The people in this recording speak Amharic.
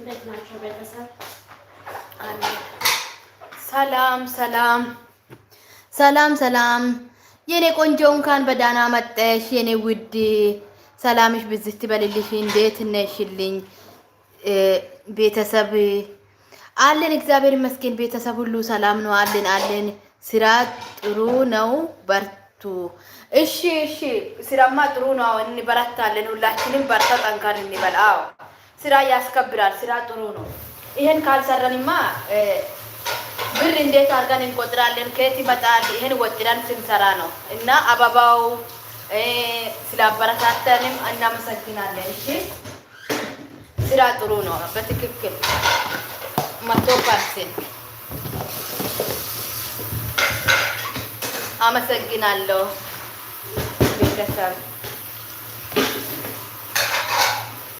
እንዴት ናቸው ቤተሰብ? ሰላም ሰላም ሰላም ሰላም የኔ ቆንጆ እንኳን በዳና መጣሽ የኔ ውድ ሰላምሽ ብዝት በልልሽ። እንዴት ነሽልኝ? ቤተሰብ አለን እግዚአብሔር ይመስገን። ቤተሰብ ሁሉ ሰላም ነው አለን። ስራ ጥሩ ነው፣ በርቱ። እሺ ስራማ ጥሩ ነው። እንበረታለን። ሁላችንም በርታ፣ ጠንካራ እንበል። አዎ ስራ ያስከብራል። ስራ ጥሩ ነው። ይሄን ካልሰራንማ ብር እንዴት አድርገን እንቆጥራለን? ከየት ይመጣል? ይሄን ወጥረን ስንሰራ ነው። እና አበባው ስላበረታተንም እናመሰግናለን። እሺ ስራ ጥሩ ነው። በትክክል 100% አመሰግናለሁ ቤተሰብ።